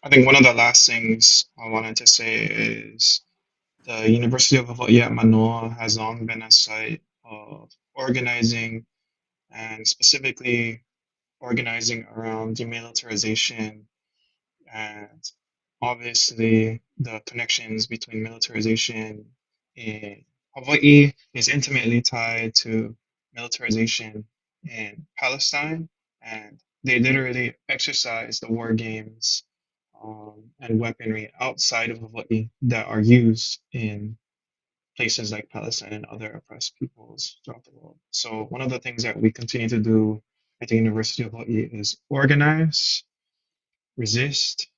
I think one of the last things I wanted to say is the University of Hawaii at Manoa has long been a site of organizing and specifically organizing around demilitarization and obviously the connections between militarization in Hawaii is intimately tied to militarization in Palestine, and they literally exercise the war games and weaponry outside of Hawaii that are used in places like Palestine and other oppressed peoples throughout the world. So one of the things that we continue to do at the University of Hawaii is organize, resist,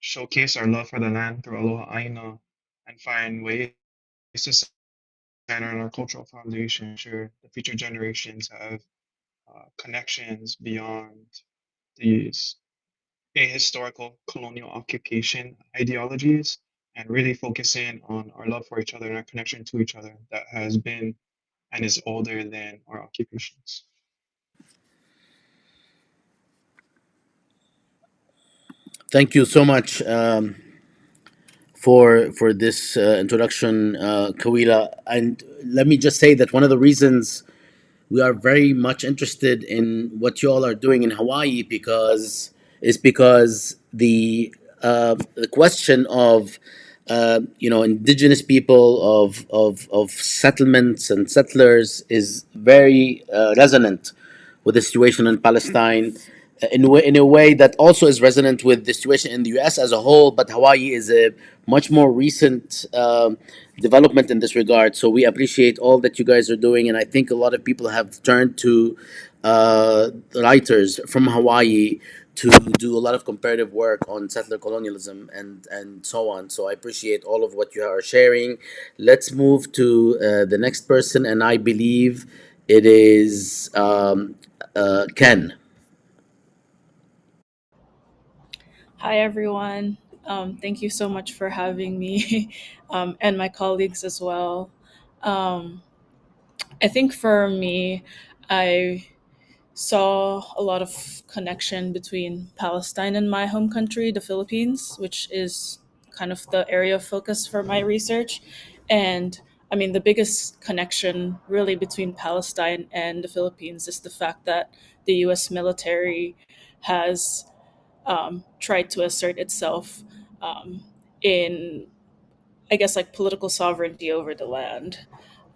showcase our love for the land through Aloha Aina, and find ways to stand on our cultural foundation, ensure the future generations have connections beyond these ahistorical colonial occupation ideologies, and really focusing on our love for each other and our connection to each other that has been and is older than our occupations. Thank you so much for this introduction, Kawila. And let me just say that one of the reasons we are very much interested in what you all are doing in Hawaii because the question of indigenous people of settlements and settlers is very resonant with the situation in Palestine, in a way that also is resonant with the situation in the U.S. as a whole. But Hawaii is a much more recent development in this regard. So we appreciate all that you guys are doing, and I think a lot of people have turned to writers from Hawaii to do a lot of comparative work on settler colonialism and so on. So I appreciate all of what you are sharing. Let's move to the next person, and I believe it is Ken. Hi, everyone. Thank you so much for having me and my colleagues as well. Um, I think for me, I saw a lot of connection between Palestine and my home country, the Philippines, which is kind of the area of focus for my research. And I mean, the biggest connection really between Palestine and the Philippines is the fact that the US military has tried to assert itself um, in, I guess, like political sovereignty over the land.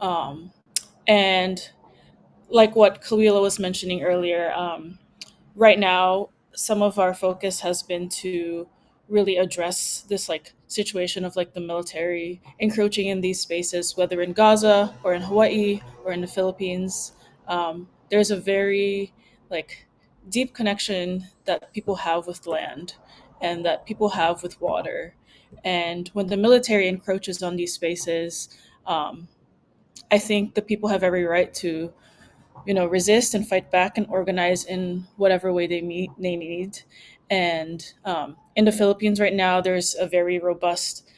Um, and like what Kalila was mentioning earlier, right now, some of our focus has been to really address this like situation of like the military encroaching in these spaces, whether in Gaza or in Hawaii or in the Philippines. There's a very like deep connection that people have with land and that people have with water. And when the military encroaches on these spaces, um, I think the people have every right to resist and fight back and organize in whatever way they need. And in the Philippines right now, there's a very robust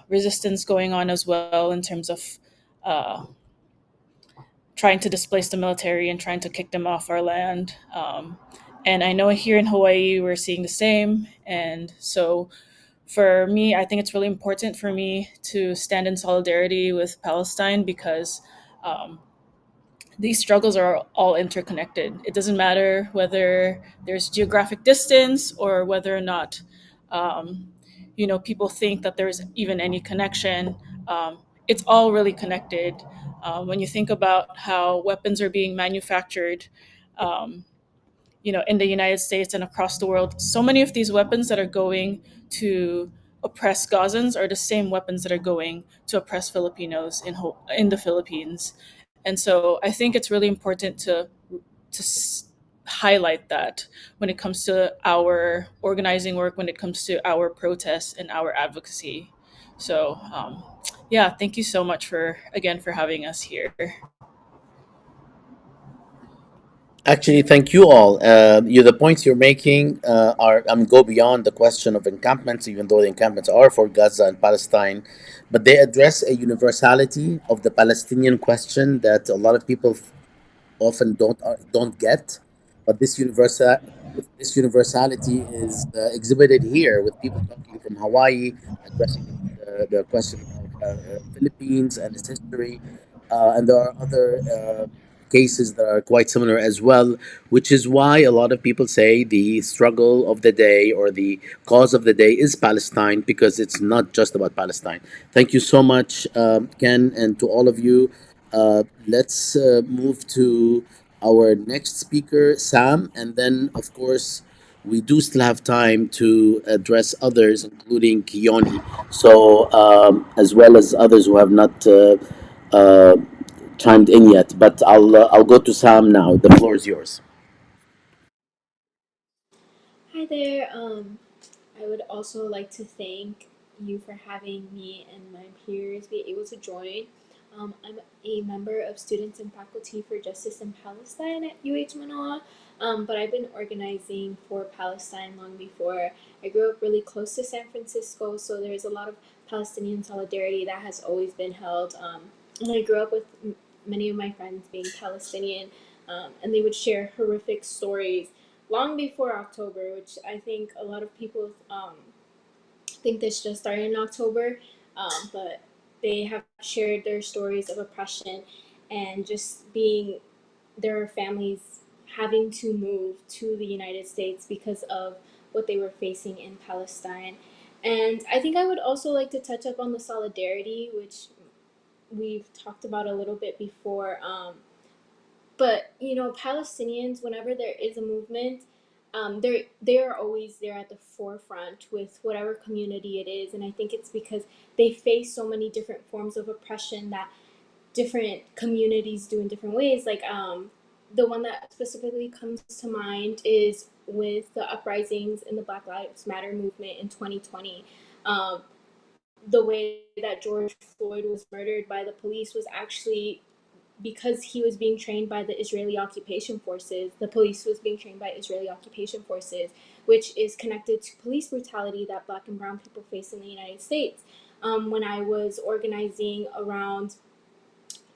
resistance going on as well in terms of uh, trying to displace the military and trying to kick them off our land. And I know here in Hawaii, we're seeing the same. And so for me, I think it's really important for me to stand in solidarity with Palestine because these struggles are all interconnected. It doesn't matter whether there's geographic distance or whether or not, um, people think that there's even any connection. It's all really connected. When you think about how weapons are being manufactured, um, in the United States and across the world, so many of these weapons that are going to oppress Gazans are the same weapons that are going to oppress Filipinos in the Philippines. And so I think it's really important to highlight that when it comes to our organizing work, when it comes to our protests and our advocacy. So yeah, thank you so much for having us here. Actually, thank you all. The points you're making are go beyond the question of encampments, even though the encampments are for Gaza and Palestine, but they address a universality of the Palestinian question that a lot of people often don't get. But this this universality is exhibited here with people talking from Hawaii, addressing the question of Philippines and its history. And there are other cases that are quite similar as well, which is why a lot of people say the struggle of the day or the cause of the day is Palestine, because it's not just about Palestine. Thank you so much, Ken, and to all of you. Let's move to our next speaker, Sam, and then, of course, we do still have time to address others, including Kioni, so as well as others who have not uh, chimed in yet. But I'll go to Sam now. The floor is yours. Hi there. I would also like to thank you for having me and my peers be able to join. I'm a member of Students and Faculty for Justice in Palestine at UH Manoa, but I've been organizing for Palestine long before. I grew up really close to San Francisco, so there's a lot of Palestinian solidarity that has always been held. And I grew up with many of my friends being Palestinian, and they would share horrific stories long before October, which I think a lot of people think this just started in October, but they have shared their stories of oppression and just being their families having to move to the United States because of what they were facing in Palestine. And I think I would also like to touch up on the solidarity, which we've talked about a little bit before. But Palestinians, whenever there is a movement, they are always there at the forefront with whatever community it is, and I think it's because they face so many different forms of oppression that different communities do in different ways. Like the one that specifically comes to mind is with the uprisings in the Black Lives Matter movement in 2020. Um, the way that George Floyd was murdered by the police was actually because he was being trained by the Israeli occupation forces. The police was being trained by Israeli occupation forces, which is connected to police brutality that Black and Brown people face in the United States. When I was organizing around,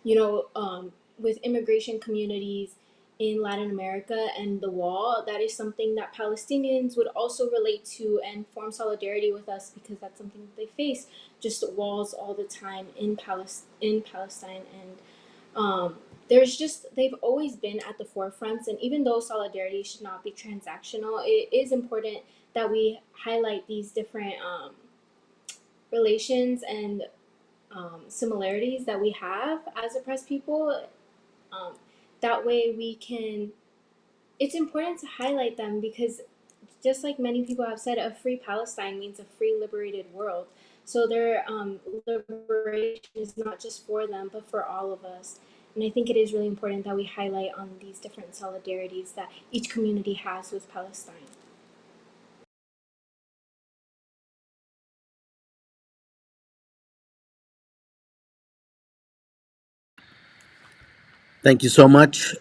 with immigration communities in Latin America and the wall, that is something that Palestinians would also relate to and form solidarity with us because that's something that they face, just walls all the time in Palestine. And there's just they've always been at the forefronts, and even though solidarity should not be transactional, it is important that we highlight these different relations and similarities that we have as oppressed people. um, that way we can it's important to highlight them because just like many people have said, a free Palestine means a free liberated world. So their liberation is not just for them, but for all of us. And I think it is really important that we highlight on these different solidarities that each community has with Palestine. Thank you so much.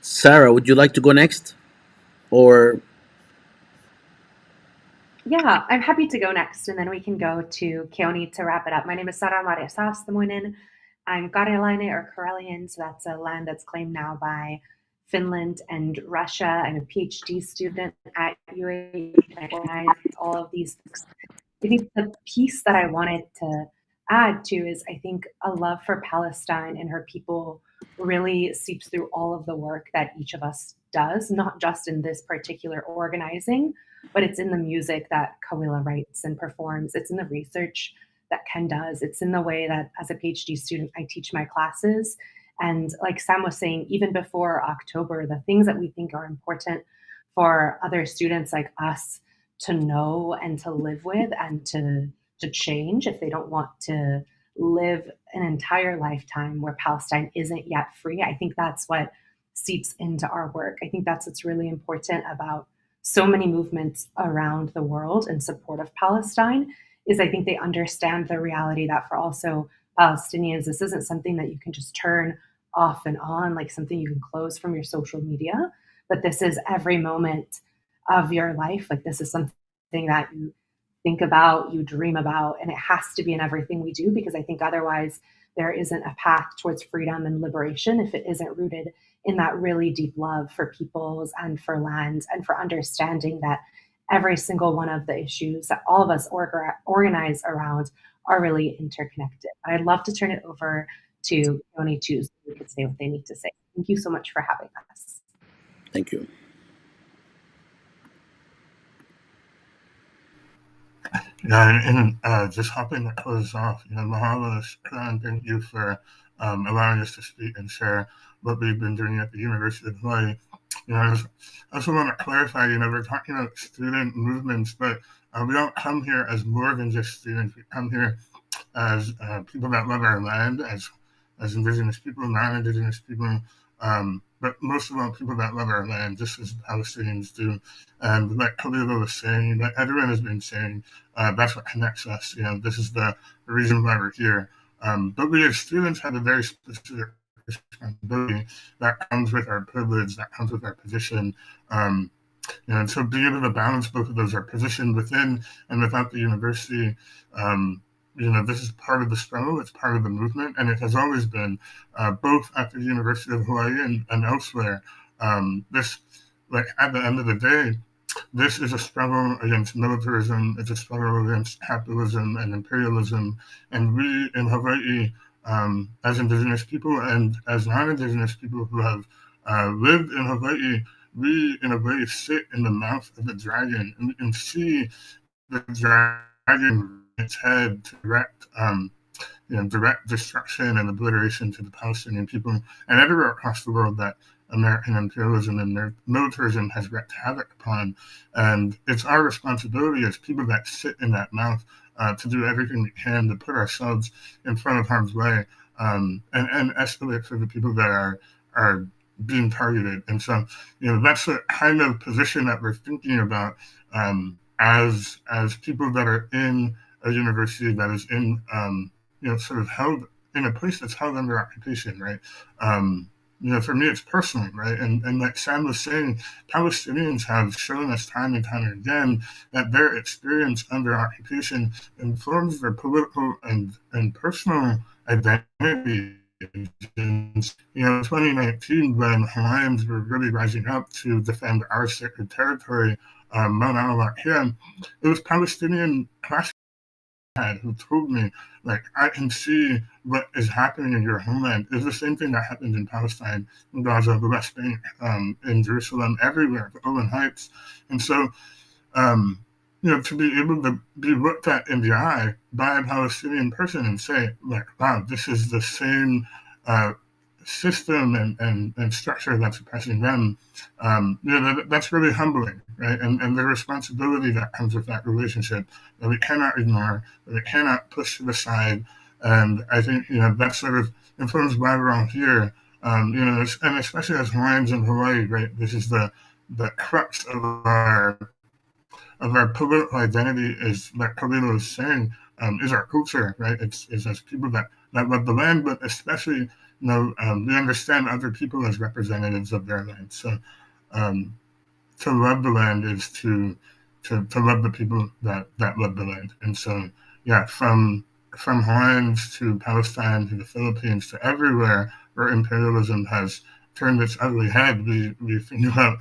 Sarah, would you like to go next? Or Yeah, I'm happy to go next, and then we can go to Keone to wrap it up. My name is Sarah Maria Saastamuinen. I'm Karjalainen or Karelian, so that's a land that's claimed now by Finland and Russia. I'm a PhD student at UAE. I organize all of these things. I think the piece that I wanted to add to is I think a love for Palestine and her people really seeps through all of the work that each of us does, not just in this particular organizing, but it's in the music that Kawila writes and performs. It's in the research that Ken does. It's in the way that as a PhD student, I teach my classes. And like Sam was saying, even before October, the things that we think are important for other students like us to know and to live with and to change if they don't want to live an entire lifetime where Palestine isn't yet free. I think that's what seeps into our work. I think that's what's really important about so many movements around the world in support of Palestine is I think they understand the reality that for also Palestinians, this isn't something that you can just turn off and on, like something you can close from your social media, but this is every moment of your life. Like this is something that you think about, you dream about, and it has to be in everything we do because I think otherwise there isn't a path towards freedom and liberation if it isn't rooted in that really deep love for peoples and for land and for understanding that every single one of the issues that all of us organize around are really interconnected. I'd love to turn it over to Yoni too, so we could say what they need to say. Thank you so much for having us. Thank you. Yeah, and just hopping to close off, mahalo, and thank you for allowing us to speak and share what we've been doing at the University of Hawaii. I also want to clarify, we're talking about student movements, but we don't come here as more than just students. We come here as people that love our land, as Indigenous people, non-Indigenous people, but most of all, people that love our land, just as Palestinians do. And like Khalila was saying, like everyone has been saying, that's what connects us. This is the reason why we're here. But we as students have a very specific responsibility that comes with our privilege, that comes with our position. And so being able to balance both of those, our position within and without the university, this is part of the struggle, it's part of the movement, and it has always been, both at the University of Hawaii and elsewhere. This, like, at the end of the day, this is a struggle against militarism, it's a struggle against capitalism and imperialism, and we in Hawaii, as Indigenous people and as non-Indigenous people who have lived in Hawaii, we in a way sit in the mouth of the dragon, and we can see the dragon its head to direct destruction and obliteration to the Palestinian people and everywhere across the world that American imperialism and their militarism has wreaked havoc upon. And it's our responsibility as people that sit in that mouth to do everything we can to put ourselves in front of harm's way and escalate for the people that are being targeted. And so, that's the kind of position that we're thinking about as people that are in a university that is in, sort of held in a place that's held under occupation, right? For me, it's personal, right? And like Sam was saying, Palestinians have shown us time and time again that their experience under occupation informs their political and personal identity. In 2019, when Hawaiians were really rising up to defend our sacred territory, Mount Alawak, it was Palestinian class who told me, like, I can see what is happening in your homeland. It's the same thing that happened in Palestine, in Gaza, the West Bank, in Jerusalem, everywhere, the Golan Heights. And so, to be able to be looked at in the eye by a Palestinian person and say, like, wow, this is the same system and structure that's oppressing them, that's really humbling, right? And the responsibility that comes with that relationship that we cannot ignore, that we cannot push to the side. And I think, that sort of informs why we're all here. And especially as Hawaiians in Hawaii, right? This is the crux of our political identity, is like Khalila was saying, is our culture, right? It's as people that love the land, but especially, we understand other people as representatives of their land. So to love the land is to love the people that love the land. And so, yeah, from Hawaiians to Palestine to the Philippines to everywhere where imperialism has turned its ugly head, we think about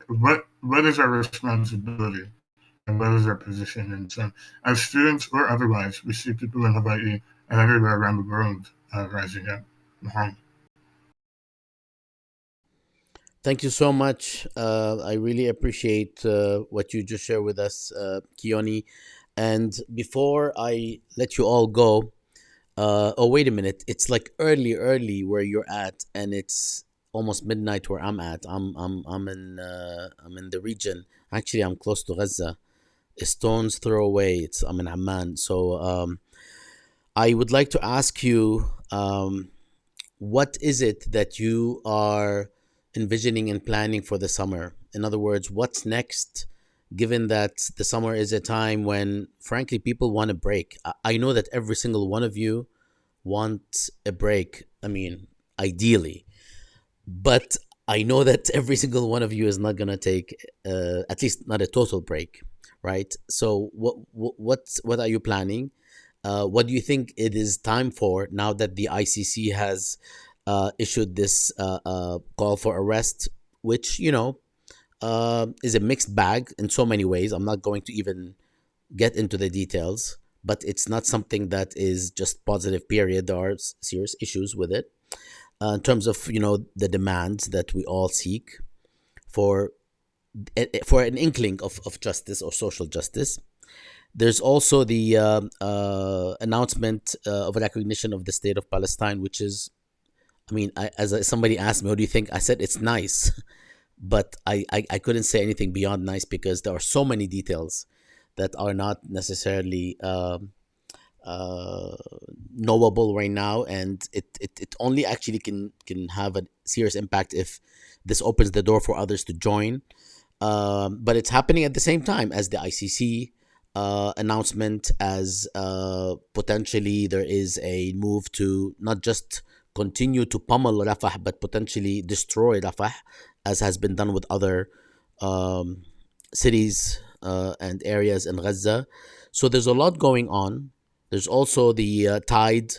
what is our responsibility and what is our position. And so, as students or otherwise, we see people in Hawaii and everywhere around the world rising up. Thank you so much. I really appreciate what you just shared with us, Keone. And before I let you all go, oh, wait a minute. It's like early where you're at, and it's almost midnight where I'm at. I'm in the region. Actually, I'm close to Gaza. A stone's throw away. I'm in Amman. So I would like to ask you, what is it that you are envisioning and planning for the summer? In other words, what's next, given that the summer is a time when, frankly, people want a break? I know that every single one of you want a break. I mean, ideally. But I know that every single one of you is not going to take, at least not a total break, right? So what are you planning? What do you think it is time for now that the ICC has issued this call for arrest, which is a mixed bag in so many ways. I'm not going to even get into the details, but it's not something that is just positive. Period. There are serious issues with it in terms of the demands that we all seek for for an inkling of justice or social justice. There's also the announcement of recognition of the state of Palestine, which is, I mean, somebody asked me, "What do you think?" I said it's nice, but I couldn't say anything beyond nice because there are so many details that are not necessarily knowable right now, and it only actually can have a serious impact if this opens the door for others to join. But it's happening at the same time as the ICC announcement, as potentially there is a move to not just continue to pummel Rafah, but potentially destroy Rafah, as has been done with other cities and areas in Gaza. So there's a lot going on. There's also the tide.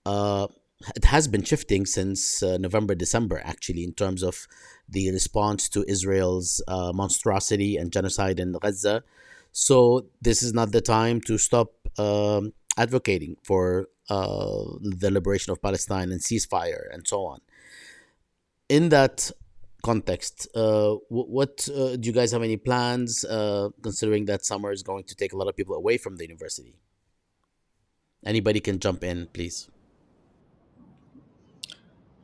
Uh, it has been shifting since November, December, actually, in terms of the response to Israel's monstrosity and genocide in Gaza. So this is not the time to stop advocating for the liberation of Palestine and ceasefire and so on. In that context, what do you guys have any plans, considering that summer is going to take a lot of people away from the university? Anybody can jump in, please.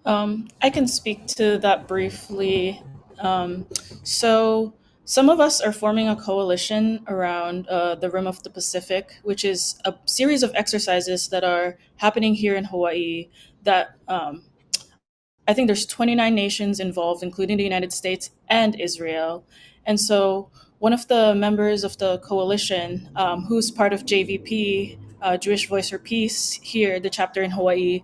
I can speak to that briefly. Um, so, some of us are forming a coalition around the Rim of the Pacific, which is a series of exercises that are happening here in Hawaii. That I think there's 29 nations involved, including the United States and Israel. And so, one of the members of the coalition, who's part of JVP, Jewish Voice for Peace, here, the chapter in Hawaii,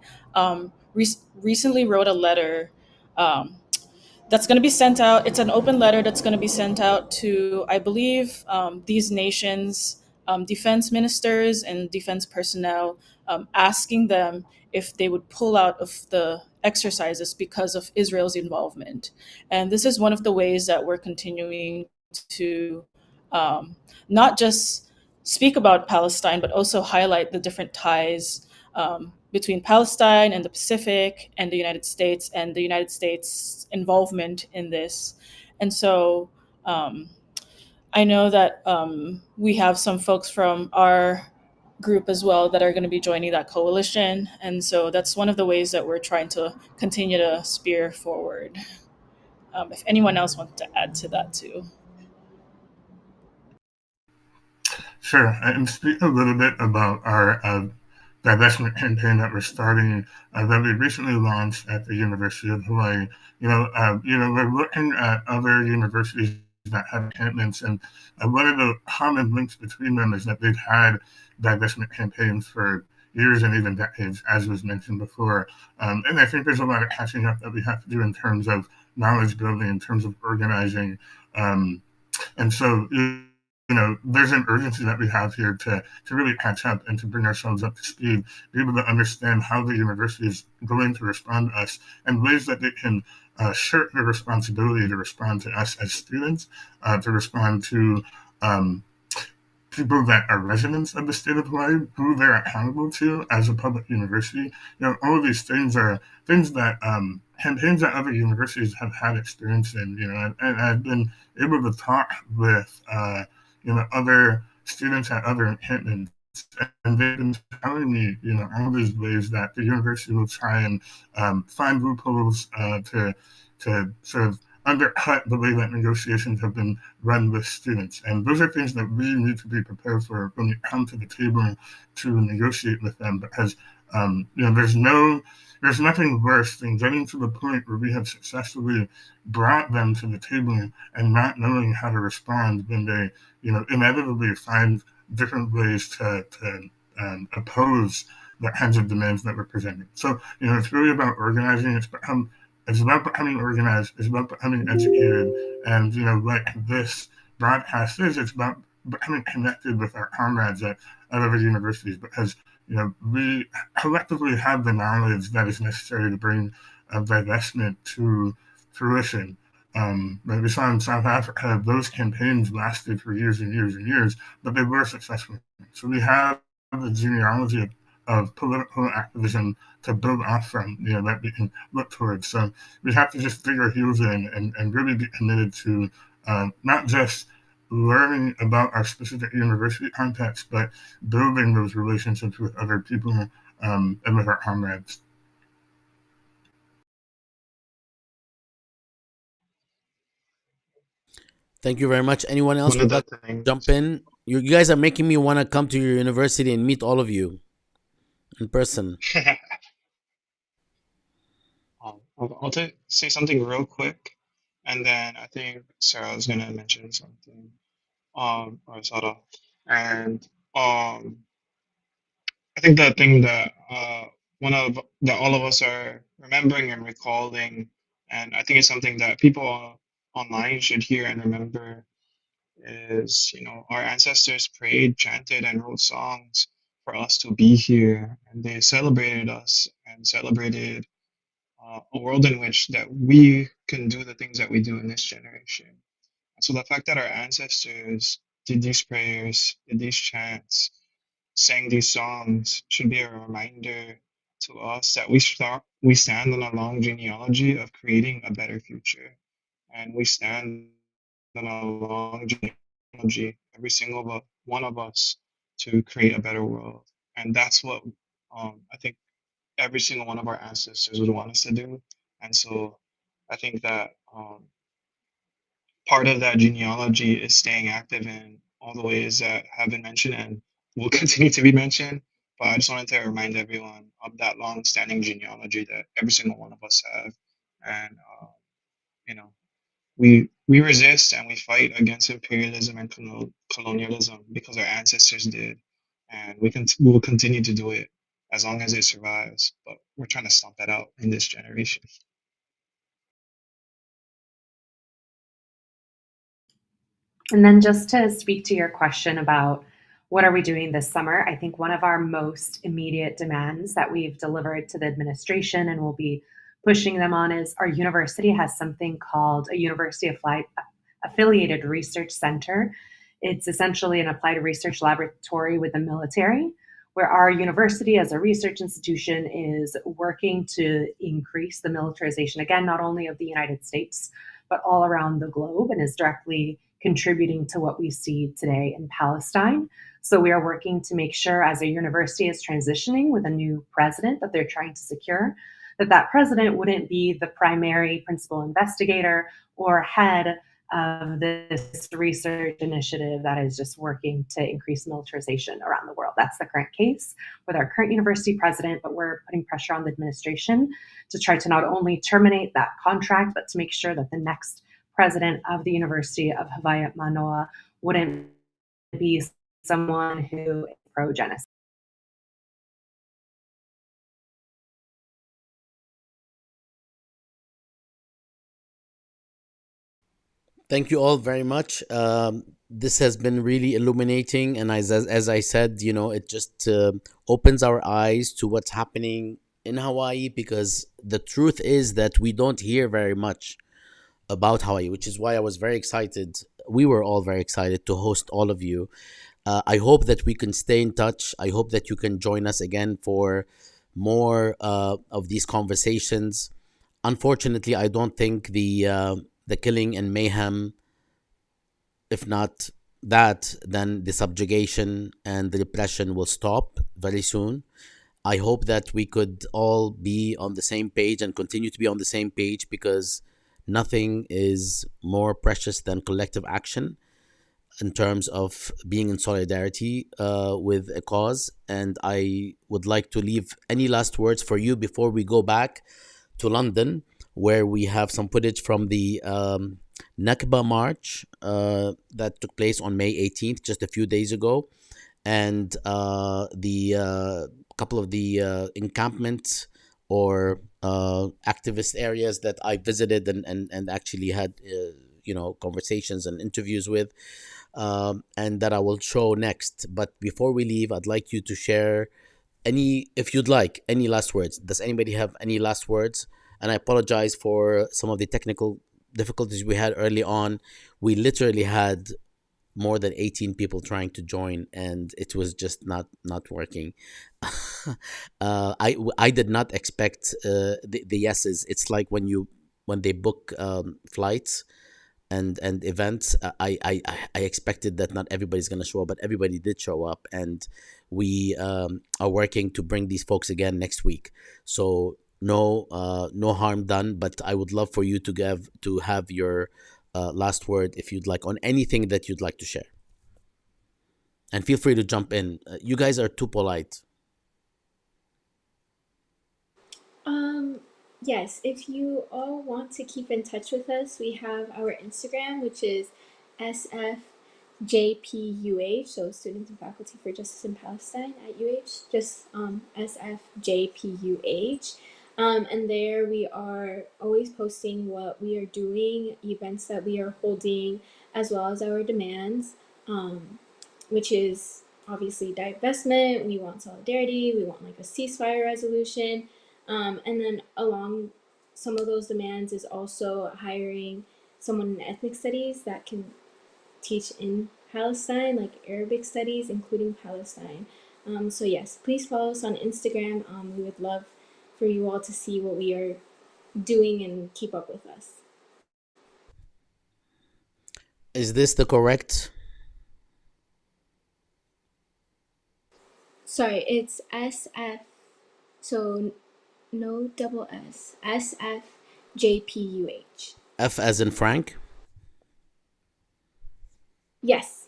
recently wrote a letter um, that's going to be sent out. It's an open letter that's going to be sent out to, I believe, these nations, defense ministers and defense personnel, asking them if they would pull out of the exercises because of Israel's involvement. And this is one of the ways that we're continuing to um, not just speak about Palestine, but also highlight the different ties between Palestine and the Pacific and the United States, and the United States' involvement in this. And so I know that we have some folks from our group as well that are going to be joining that coalition. And so that's one of the ways that we're trying to continue to spear forward. If anyone else wants to add to that too. Sure, I can speak a little bit about our divestment campaign that we're starting, that we recently launched at the University of Hawaii. We're looking at other universities that have encampments, and one of the common links between them is that they've had divestment campaigns for years and even decades, as was mentioned before. And I think there's a lot of catching up that we have to do in terms of knowledge building, in terms of organizing. And so, there's an urgency that we have here to really catch up and to bring ourselves up to speed, be able to understand how the university is going to respond to us and ways that they can shirk the responsibility to respond to us as students, to respond to people that are residents of the state of Hawaii, who they're accountable to as a public university. All of these things are things that campaigns that other universities have had experience in. And I've been able to talk with other students at other encampments, and they've been telling me, all these ways that the university will try and find loopholes to sort of undercut the way that negotiations have been run with students. And those are things that we need to be prepared for when we come to the table to negotiate with them, because there's nothing worse than getting to the point where we have successfully brought them to the table and not knowing how to respond when they, inevitably find different ways to oppose the kinds of demands that we're presenting. So, it's really about organizing. It's about becoming organized. It's about becoming educated. And, like this broadcast is, it's about becoming connected with our comrades at other universities, because we collectively have the knowledge that is necessary to bring divestment to fruition. Like we saw in South Africa, those campaigns lasted for years and years and years, but they were successful. So we have the genealogy of political activism to build off from, that we can look towards. So we have to just dig our heels in and really be committed to not just learning about our specific university context, but building those relationships with other people and with our comrades. Thank you very much. Anyone else One of would the like to jump things, in? You guys are making me want to come to your university and meet all of you in person. I'll say something real quick, and then I think Sarah was gonna mention something, or Sarah, and I think the thing that one of that all of us are remembering and recalling, and I think it's something that people online should hear and remember, is our ancestors prayed, chanted, and wrote songs for us to be here, and they celebrated us and celebrated a world in which that we can do the things that we do in this generation. So the fact that our ancestors did these prayers, did these chants, sang these songs should be a reminder to us that we stand on a long genealogy of creating a better future, and we stand on a long genealogy, every single one of us, to create a better world, and that's what I think every single one of our ancestors would want us to do, and so I think that part of that genealogy is staying active in all the ways that have been mentioned and will continue to be mentioned. But I just wanted to remind everyone of that long-standing genealogy that every single one of us have, and you know, we resist and we fight against imperialism and colonialism because our ancestors did, and we will continue to do it as long as it survives. But we're trying to stomp that out in this generation. And then just to speak to your question about what are we doing this summer, I think one of our most immediate demands that we've delivered to the administration and will be pushing them on is our university has something called a University Affiliated Research Center. It's essentially an applied research laboratory with the military, where our university as a research institution is working to increase the militarization, again, not only of the United States, but all around the globe, and is directly contributing to what we see today in Palestine. So we are working to make sure, as a university is transitioning with a new president that they're trying to secure, that that president wouldn't be the primary principal investigator or head of this research initiative that is just working to increase militarization around the world. That's the current case with our current university president, but we're putting pressure on the administration to try to not only terminate that contract, but to make sure that the next president of the University of Hawaii at Manoa wouldn't be someone who is pro-genocide. Thank you all very much. This has been really illuminating, and as I said, it just opens our eyes to what's happening in Hawaii, because the truth is that we don't hear very much about Hawaii, which is why I was very excited. We were all very excited to host all of you. I hope that we can stay in touch. I hope that you can join us again for more of these conversations. Unfortunately, I don't think the killing and mayhem, if not that, then the subjugation and the repression will stop very soon. I hope that we could all be on the same page and continue to be on the same page, because nothing is more precious than collective action in terms of being in solidarity with a cause. And I would like to leave any last words for you before we go back to London, where we have some footage from the Nakba March that took place on May 18th, just a few days ago, and the couple of the encampments or activist areas that I visited and actually had conversations and interviews with, and that I will show next. But before we leave, I'd like you to share if you'd like, any last words. Does anybody have any last words? And I apologize for some of the technical difficulties we had early on. We literally had more than 18 people trying to join, and it was just not working. I did not expect the yeses. It's like when they book flights and events. I expected that not everybody's going to show up, but everybody did show up, and we are working to bring these folks again next week. So no harm done, but I would love for you to have your last word, if you'd like, on anything that you'd like to share, and feel free to jump in. You guys are too polite. Yes, if you all want to keep in touch with us, we have our Instagram, which is SFJPUH, so Students and Faculty for Justice in Palestine at UH, just SFJPUH. And there we are always posting what we are doing, events that we are holding, as well as our demands, which is obviously divestment. We want solidarity. We want like a ceasefire resolution. And then along some of those demands is also hiring someone in ethnic studies that can teach in Palestine, like Arabic studies, including Palestine. So yes, please follow us on Instagram. We would love for you all to see what we are doing and keep up with us. Is this the correct? Sorry, it's SF. So no double S. SFJPUH. F as in Frank? Yes.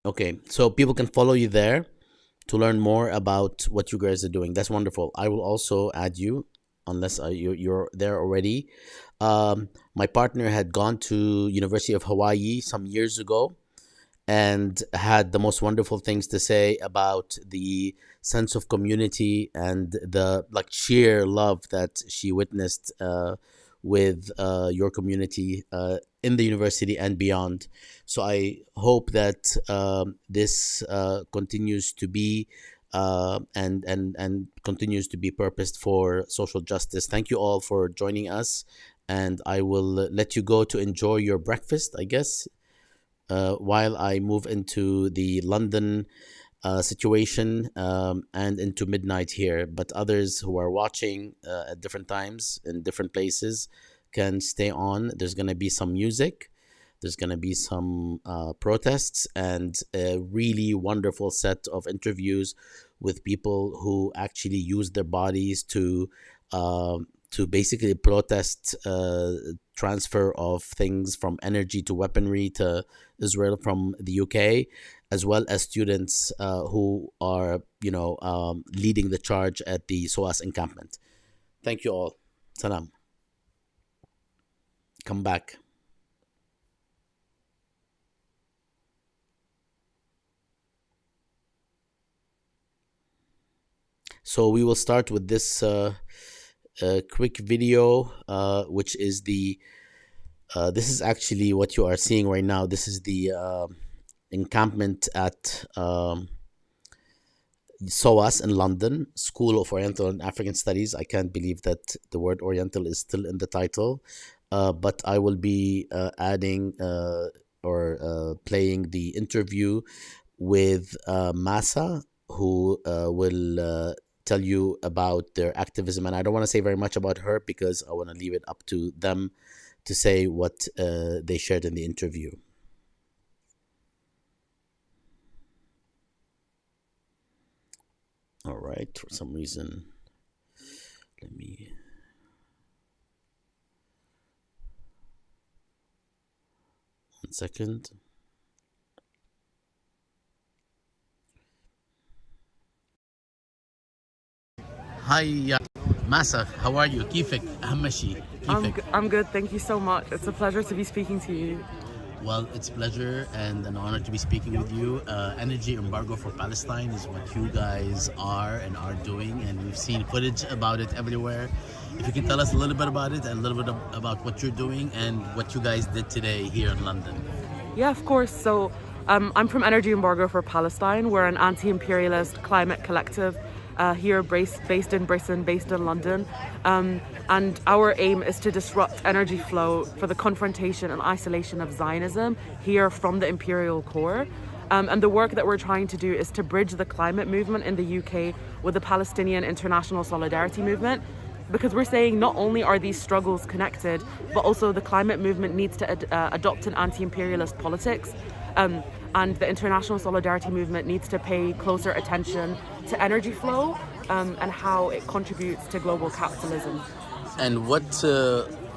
Okay, so people can follow you there to learn more about what you guys are doing. That's wonderful. I will also add you, unless you're there already. My partner had gone to University of Hawaii some years ago and had the most wonderful things to say about the sense of community and the like sheer love that she witnessed with your community in the university and beyond. So I hope that this continues to be and continues to be purposed for social justice. Thank you all for joining us, and I will let you go to enjoy your breakfast, I guess, while I move into the London situation and into midnight here. But others who are watching at different times in different places can stay on. There's going to be some music. There's going to be some protests and a really wonderful set of interviews with people who actually use their bodies to basically protest transfer of things from energy to weaponry to Israel from the UK, as well as students who are, leading the charge at the SOAS encampment. Thank you all. Salam. Come back. So we will start with this quick video, which is this is actually what you are seeing right now. This is the encampment at SOAS in London, School of Oriental and African Studies. I can't believe that the word Oriental is still in the title, but I will be adding or playing the interview with Masa, who will tell you about their activism. And I don't want to say very much about her because I want to leave it up to them to say what they shared in the interview. All right, for some reason, let me... One second. Hi, Masa, how are you? كيفك؟ أهم شيء كيفك؟ I'm good, thank you so much. It's a pleasure to be speaking to you. Well, it's a pleasure and an honor to be speaking with you. Energy embargo for Palestine is what you guys are and are doing, and we've seen footage about it everywhere. If you can tell us a little bit about it and a little bit about what you're doing and what you guys did today here in London. Yeah, of course. So I'm from Energy Embargo for Palestine. We're an anti-imperialist climate collective here based in Britain, based in London. And our aim is to disrupt energy flow for the confrontation and isolation of Zionism here from the imperial core. And the work that we're trying to do is to bridge the climate movement in the UK with the Palestinian international solidarity movement, because we're saying not only are these struggles connected, but also the climate movement needs to adopt an anti-imperialist politics. And the international solidarity movement needs to pay closer attention to energy flow and how it contributes to global capitalism. And what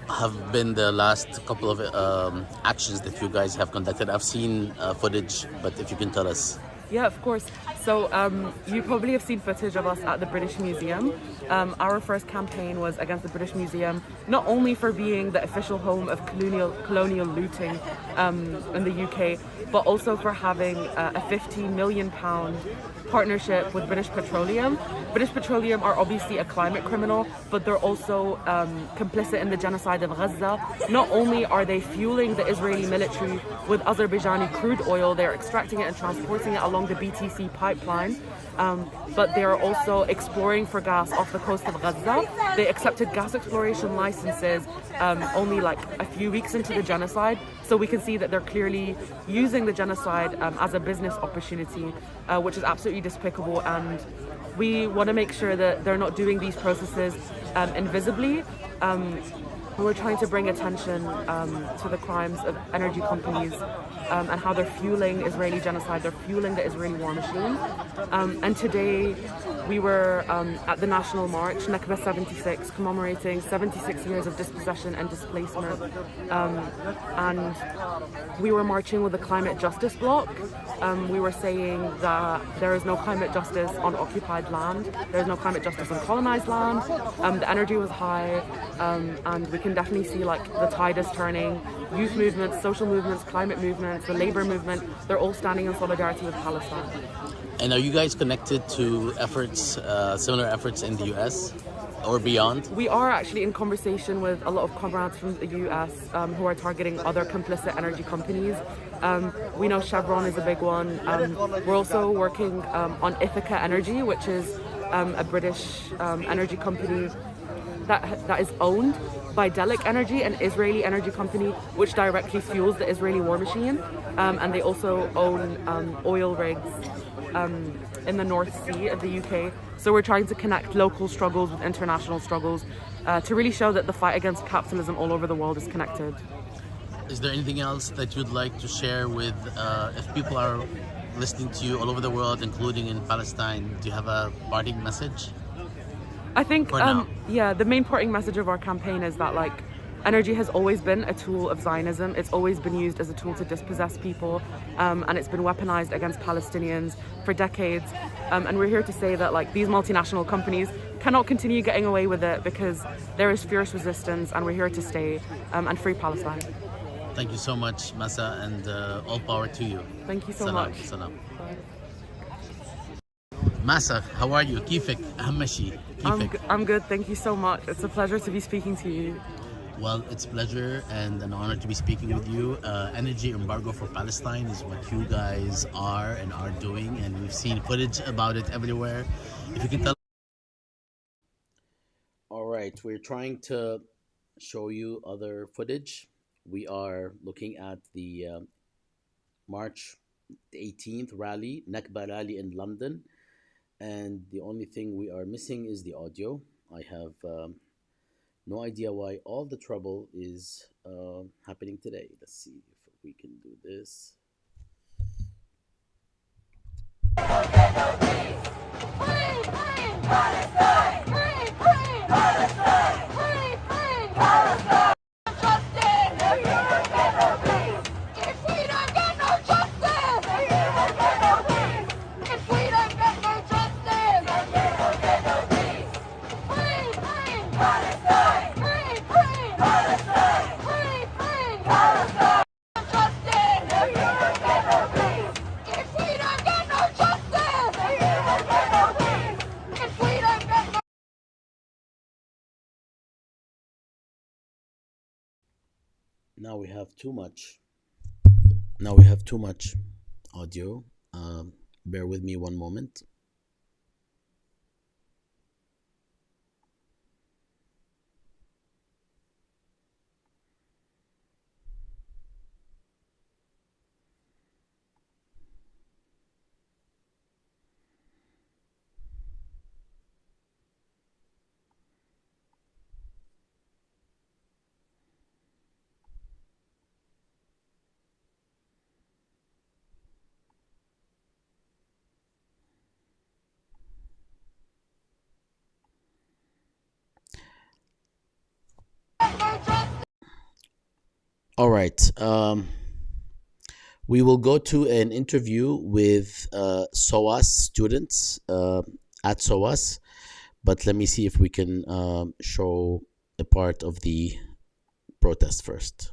have been the last couple of actions that you guys have conducted? I've seen footage, but if you can tell us. Yeah, of course. So you probably have seen footage of us at the British Museum. Our first campaign was against the British Museum, not only for being the official home of colonial looting in the UK, but also for having a £15 million partnership with British Petroleum. British Petroleum are obviously a climate criminal, but they're also complicit in the genocide of Gaza. Not only are they fueling the Israeli military with Azerbaijani crude oil, they're extracting it and transporting it along the BTC pipeline, but they are also exploring for gas off the coast of Gaza. They accepted gas exploration licenses only like a few weeks into the genocide, so we can see that they're clearly using the genocide as a business opportunity, which is absolutely despicable, and we want to make sure that they're not doing these processes invisibly. We're trying to bring attention to the crimes of energy companies and how they're fueling Israeli genocide, they're fueling the Israeli war machine. And today we were at the National March, Nakba 76, commemorating 76 years of dispossession and displacement. And we were marching with the climate justice bloc. We were saying that there is no climate justice on occupied land, there is no climate justice on colonized land. The energy was high, and we can definitely see like the tide is turning. Youth movements, social movements, climate movements, the labor movement, they're all standing in solidarity with Palestine. And are you guys connected to efforts, similar efforts in the US or beyond? We are actually in conversation with a lot of comrades from the US who are targeting other complicit energy companies. We know Chevron is a big one. We're also working on Ithaca Energy, which is a British energy company that is owned by Delek Energy, an Israeli energy company which directly fuels the Israeli war machine. And they also own oil rigs in the North Sea of the UK. So we're trying to connect local struggles with international struggles to really show that the fight against capitalism all over the world is connected. Is there anything else that you'd like to share with, if people are listening to you all over the world, including in Palestine, do you have a parting message? I think, the main parting message of our campaign is that like energy has always been a tool of Zionism. It's always been used as a tool to dispossess people, and it's been weaponized against Palestinians for decades. And we're here to say that like these multinational companies cannot continue getting away with it because there is fierce resistance, and we're here to stay and free Palestine. Thank you so much, Masa, and all power to you. Thank you so Salam. much. Salam. Masa, how are you? Kifik? Hamashi. I'm good, thank you so much. It's a pleasure to be speaking to you. Well, it's a pleasure and an honor to be speaking with you. Energy embargo for Palestine is what you guys are and are doing, and we've seen footage about it everywhere. If you can tell. All right, we're trying to show you other footage. We are looking at the March 18th rally, Nakba rally in London. And the only thing we are missing is the audio. I have no idea why all the trouble is happening today. Let's see if we can do this. Now we have too much. audio. Bear with me one moment. All right. We will go to an interview with SOAS students at SOAS, but let me see if we can show a part of the protest first.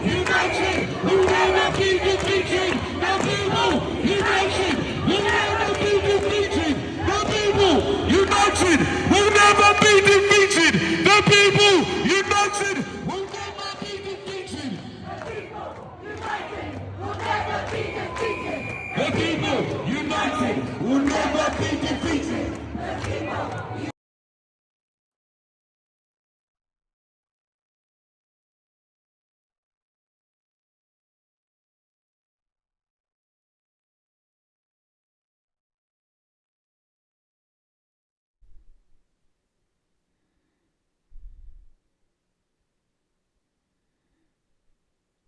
United will never be defeated. The people united will never be defeated. The people united will never be defeated.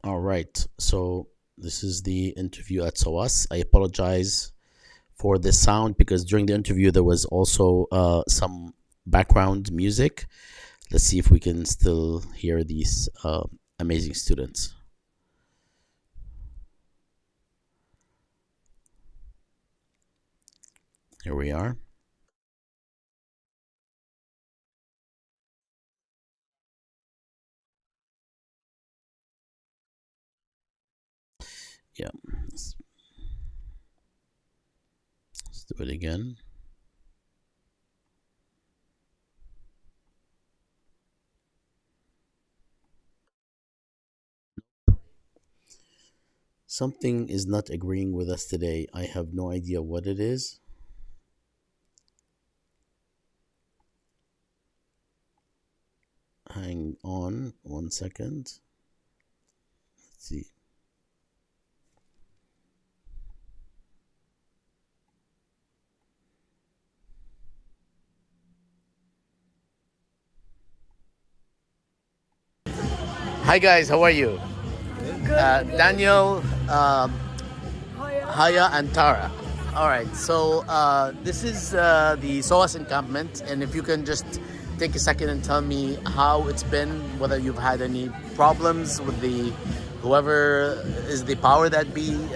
All right. So this is the interview at SOAS. I apologize for the sound because during the interview there was also some background music. Let's see if we can still hear these amazing students. Here we are. Yeah, let's do it again. Something is not agreeing with us today. I have no idea what it is. Hang on 1 second. Let's see. Hi guys, how are you? Daniel, Haya, and Tara. All right, so this is the SOAS encampment, and if you can just take a second and tell me how it's been, whether you've had any problems with the whoever is the power that be in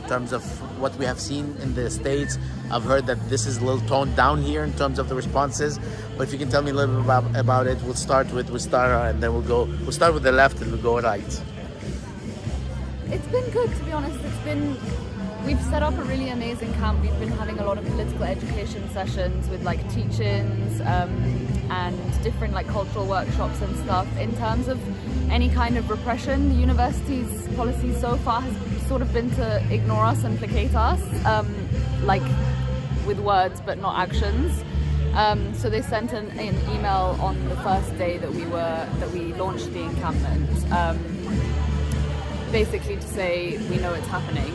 terms of what we have seen in the States. I've heard that this is a little toned down here in terms of the responses, but if you can tell me a little bit about it. We'll start with Tara, and then we'll start with the left and we'll go right. It's been good, to be honest. We've set up a really amazing camp. We've been having a lot of political education sessions with like teach-ins and different like cultural workshops and stuff. In terms of any kind of repression, the university's policy so far has sort of been to ignore us and placate us, like with words but not actions. So they sent an email on the first day that we launched the encampment, basically to say we know it's happening,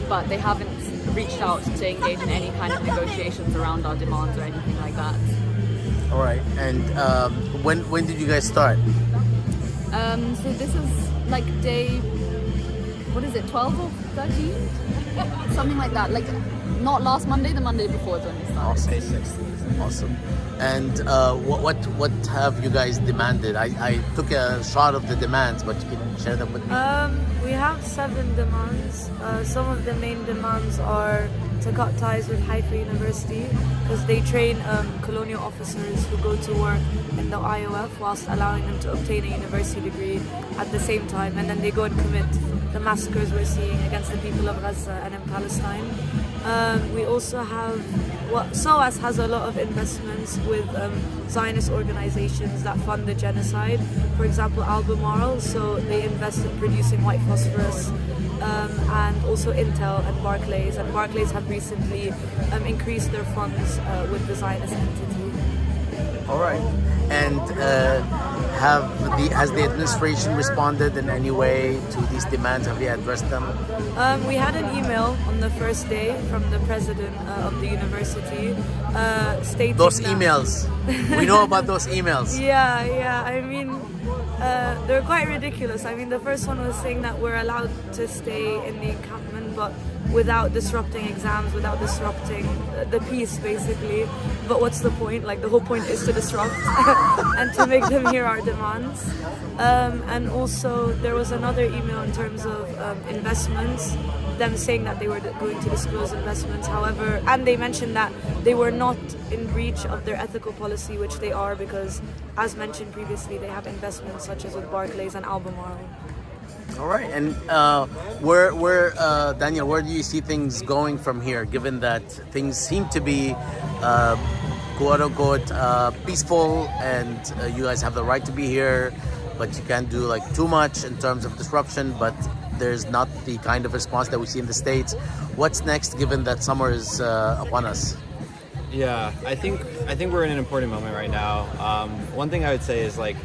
but they haven't reached out to engage in any kind of negotiations around our demands or anything like that. All right, and when did you guys start? So this is like day, what is it, 12 or 13? Something like that. Like not last Monday, the Monday before is when we started. Awesome. And what have you guys demanded? I took a shot of the demands, but you can share them with me. We have 7 demands. Some of the main demands are to cut ties with Haifa University because they train colonial officers who go to work in the IOF whilst allowing them to obtain a university degree at the same time, and then they go and commit the massacres we're seeing against the people of Gaza and in Palestine. We also have SOAS has a lot of investments with Zionist organizations that fund the genocide. For example, Albemarle, so they invest in producing white phosphorus, and also Intel and Barclays. And Barclays have recently increased their funds with the Zionist entity. All right. And has the administration responded in any way to these demands? Have you addressed them? We had an email on the first day from the president of the university stating those emails. We know about those emails. Yeah. I mean, they're quite ridiculous. I mean, the first one was saying that we're allowed to stay in the encampment, but without disrupting exams, without disrupting the peace, basically. But what's the point? Like, the whole point is to disrupt and to make them hear our demands. And also, there was another email in terms of investments, them saying that they were going to disclose investments. However, and they mentioned that they were not in breach of their ethical policy, which they are, because, as mentioned previously, they have investments such as with Barclays and Albemarle. All right, and Daniel, where do you see things going from here, given that things seem to be quote unquote peaceful, and you guys have the right to be here, but you can't do like too much in terms of disruption, but there's not the kind of response that we see in the States. What's next, given that summer is upon us? Yeah, I think we're in an important moment right now. One thing I would say is, like,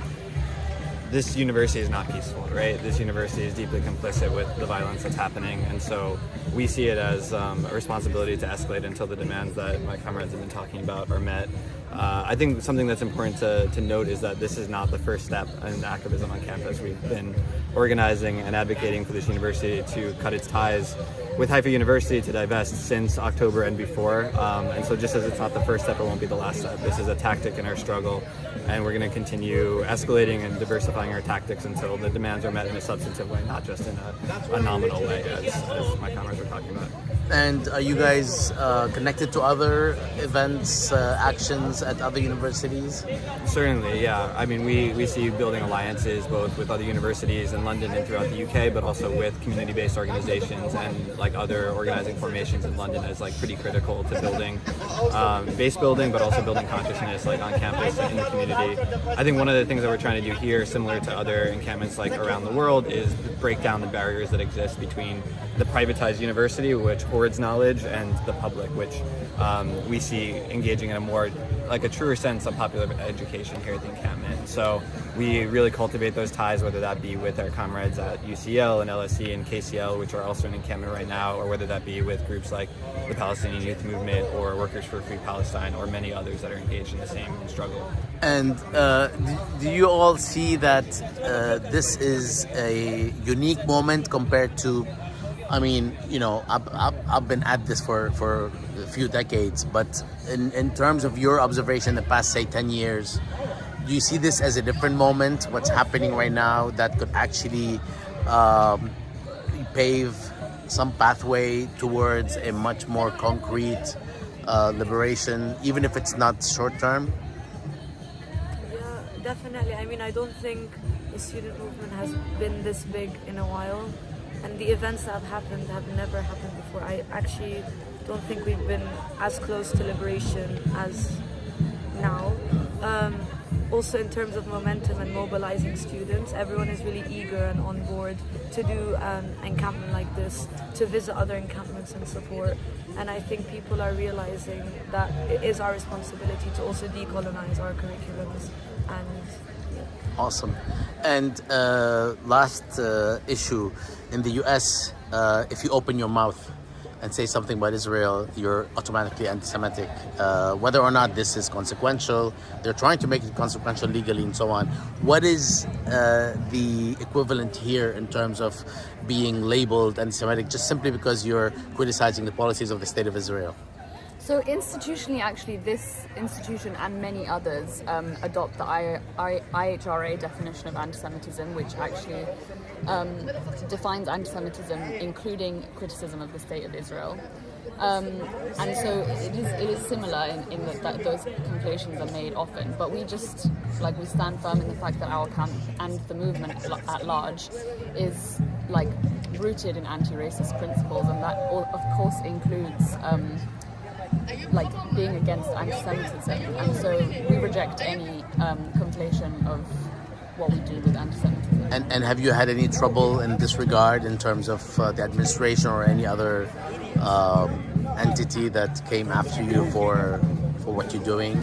this university is not peaceful, right? This university is deeply complicit with the violence that's happening, and so we see it as a responsibility to escalate until the demands that my comrades have been talking about are met. I think something that's important to note is that this is not the first step in activism on campus. We've been organizing and advocating for this university to cut its ties with Haifa University, to divest since October and before. And so just as it's not the first step, it won't be the last step. This is a tactic in our struggle, and we're going to continue escalating and diversifying our tactics until the demands are met in a substantive way, not just in a nominal way, as my comrades were talking about. And are you guys connected to other events, actions at other universities? Certainly, yeah. I mean, we see building alliances both with other universities in London and throughout the UK, but also with community-based organizations and like other organizing formations in London is like pretty critical to building base building, but also building consciousness like on campus and in the community. I think one of the things that we're trying to do here, similar to other encampments like around the world, is break down the barriers that exist between the privatized university, which hoards knowledge, and the public, which we see engaging in a more, like a truer sense of popular education here at the encampment. So we really cultivate those ties, whether that be with our comrades at UCL and LSE and KCL, which are also in encampment right now, or whether that be with groups like the Palestinian Youth Movement or Workers for Free Palestine, or many others that are engaged in the same struggle. And do you all see that this is a unique moment compared to, I mean, you know, I've been at this for a few decades, but in terms of your observation the past, say, 10 years, do you see this as a different moment, what's happening right now, that could actually pave some pathway towards a much more concrete liberation, even if it's not short term? Yeah, definitely. I mean, I don't think the student movement has been this big in a while. And the events that have happened have never happened before. I actually don't think we've been as close to liberation as now. Also, in terms of momentum and mobilizing students, everyone is really eager and on board to do an encampment like this, to visit other encampments and support. And I think people are realizing that it is our responsibility to also decolonize our curriculums. And awesome. And last issue, in the US, if you open your mouth and say something about Israel, you're automatically anti-Semitic. Whether or not this is consequential, they're trying to make it consequential legally and so on. What is the equivalent here in terms of being labeled anti-Semitic just simply because you're criticizing the policies of the State of Israel? So institutionally, actually, this institution and many others adopt the IHRA definition of anti-Semitism, which actually defines anti-Semitism, including criticism of the State of Israel. And so it is similar in that those conflations are made often, but we just, we stand firm in the fact that our camp and the movement at large is rooted in anti-racist principles, and that of course includes like being against anti-Semitism, and so we reject any conflation of what we do with anti-Semitism. And have you had any trouble in this regard in terms of the administration or any other entity that came after you for what you're doing?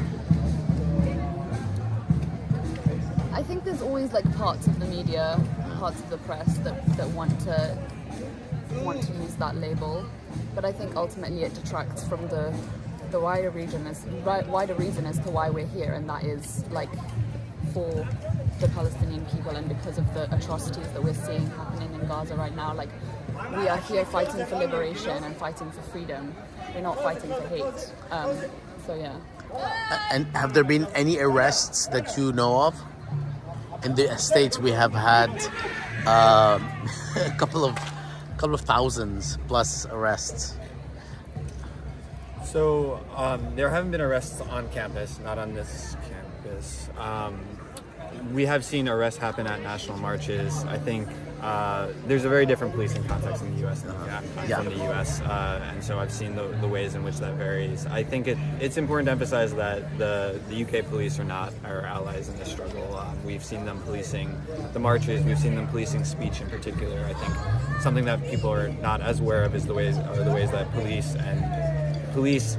I think there's always like parts of the media, parts of the press that want to use that label, but I think ultimately it detracts from the wider reason as to why we're here, and that is like for the Palestinian people and because of the atrocities that we're seeing happening in Gaza right now. Like, we are here fighting for liberation and fighting for freedom. We're not fighting for hate. So yeah. And have there been any arrests that you know of? In the States, we have had a couple of thousands plus arrests. So there haven't been arrests on campus, not on this campus. We have seen arrests happen at national marches. I think there's a very different policing context in the U.S. than from the U.S., and so I've seen the ways in which that varies. I think it's important to emphasize that the UK police are not our allies in this struggle. We've seen them policing the marches. We've seen them policing speech in particular. I think something that people are not as aware of is the ways that police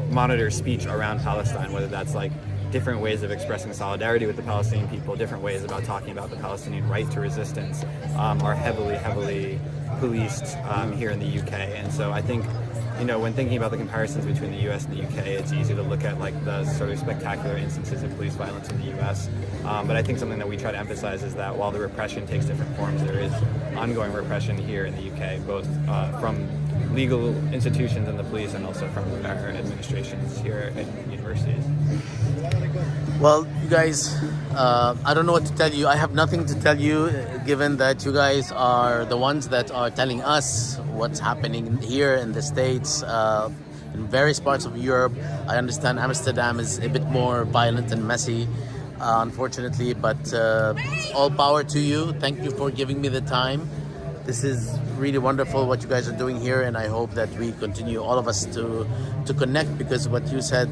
monitor speech around Palestine, whether that's like different ways of expressing solidarity with the Palestinian people, different ways about talking about the Palestinian right to resistance, are heavily policed here in the UK. And so I think, when thinking about the comparisons between the US and the UK, it's easy to look at like the sort of spectacular instances of police violence in the US. But I think something that we try to emphasize is that while the repression takes different forms, there is ongoing repression here in the UK, both from legal institutions and the police, and also from our administrations here at universities. Well, you guys, I don't know what to tell you. I have nothing to tell you, given that you guys are the ones that are telling us what's happening here in the States, in various parts of Europe. I understand Amsterdam is a bit more violent and messy, unfortunately, but all power to you. Thank you for giving me the time. This is really wonderful what you guys are doing here, and I hope that we continue, all of us, to connect, because what you said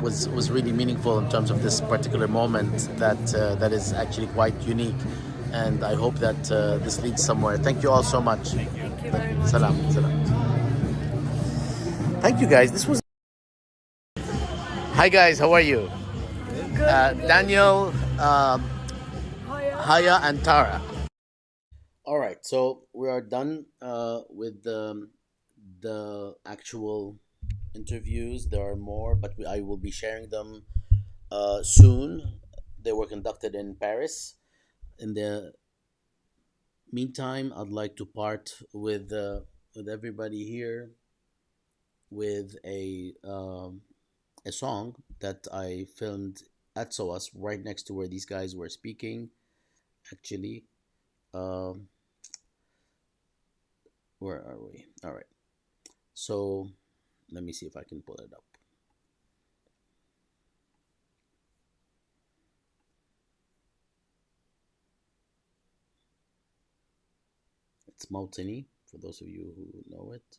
was really meaningful in terms of this particular moment that is actually quite unique, and I hope that this leads somewhere. Thank you all so much. Thank you very much. Salam. Thank you, guys. This was. Hi guys, how are you? Good. Daniel, Hiya. Haya, and Tara. All right, so we are done with the actual interviews. There are more, but I will be sharing them soon. They were conducted in Paris. In the meantime, I'd like to part with everybody here with a song that I filmed at SOAS, right next to where these guys were speaking. Actually, where are we? All right. So let me see if I can pull it up. It's Mautini, for those of you who know it.